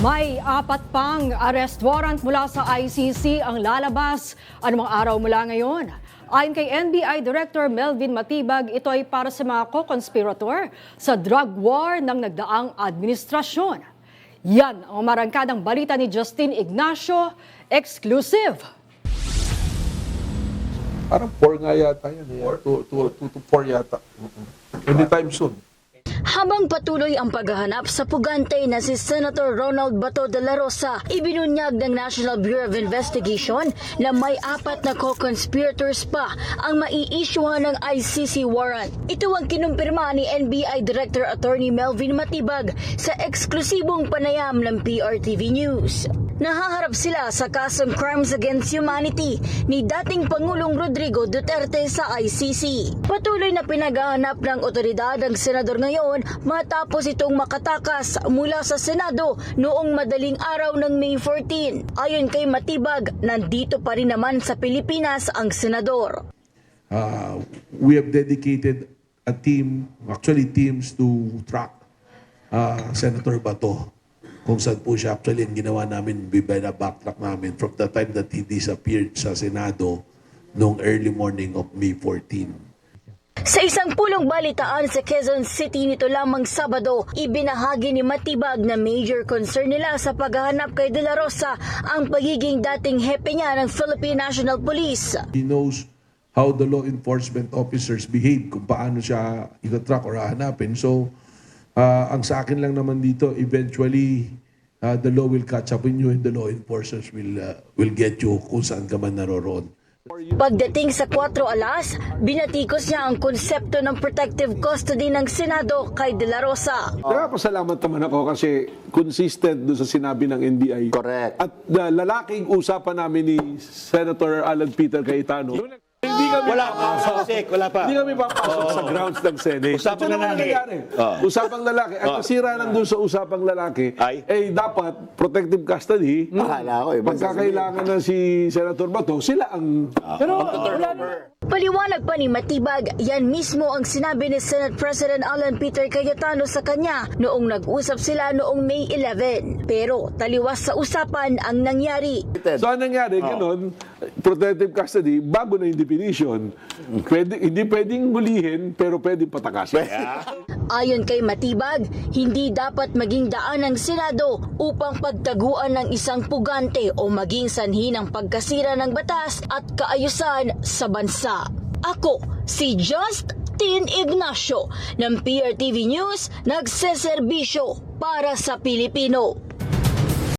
May 4 pang arrest warrant mula sa ICC ang lalabas anumang araw mula ngayon. Ayon kay NBI Director Melvin Matibag, ito ay para sa mga co-conspirator sa drug war ng nagdaang administrasyon. Yan ang marangkadang balita ni Justin Ignacio, exclusive. Parang 4 nga yata yan. 2 to 4 yata. Anytime soon. Habang patuloy ang paghahanap sa pugante na si Senator Ronald Bato de la Rosa, ibinunyag ng National Bureau of Investigation na may 4 na co-conspirators pa ang mai-issuehan ng ICC warrant. Ito ang kinumpirma ni NBI Director Attorney Melvin Matibag sa eksklusibong panayam ng PRTV News. Nahaharap sila sa kasong Crimes Against Humanity ni dating Pangulong Rodrigo Duterte sa ICC. Patuloy na pinaghahanap ng otoridad ang senador ngayon matapos itong makatakas mula sa Senado noong madaling araw ng May 14. Ayon kay Matibag, nandito pa rin naman sa Pilipinas ang senador. We have dedicated a team, actually teams to track Senator Bato. Kung saan po siya actually ang ginawa namin, backtrack namin from the time that he disappeared sa Senado noong early morning of May 14. Sa isang pulong balitaan sa Quezon City nito lamang Sabado, ibinahagi ni Matibag na major concern nila sa paghahanap kay De La Rosa ang pagiging dating hepe niya ng Philippine National Police. He knows how the law enforcement officers behave, kung paano siya itatrack or hahanapin. So, ang sa akin lang naman dito, eventually, the law will catch up with you and the law enforcers will get you kung saan ka man naroroon. Pagdating sa 4 alas, binatikos niya ang konsepto ng protective custody ng Senado kay De La Rosa. Nagpapasalamat naman ako kasi consistent doon sa sinabi ng NBI. Correct. At lalaking usapan namin ni Senator Alan Peter Cayetano. Hindi kami Wala pa. Hindi kami papasok sa grounds ng Senate. Usapang Ito naman lalaki. nangyayari. Usapang lalaki. At nasira lang doon sa usapang lalaki, dapat protective custody. Akala ko, Pagkakailangan na si Senator Bato, sila ang... Pero Paliwanag pa ni Matibag, yan mismo ang sinabi ni Senate President Alan Peter Cayetano sa kanya noong nag-usap sila noong May 11. Pero taliwas sa usapan ang nangyari. So, ang nangyari, ganun, protective custody, bago na yung definition. Hindi pwedeng hulihin, pero pwedeng patakasin. Ayon kay Matibag, hindi dapat maging daan ng Senado upang pagtaguan ng isang pugante o maging sanhi ng pagkasira ng batas at kaayusan sa bansa. Ako, si Justin Ignacio ng PRTV News, nagseserbisyo para sa Pilipino.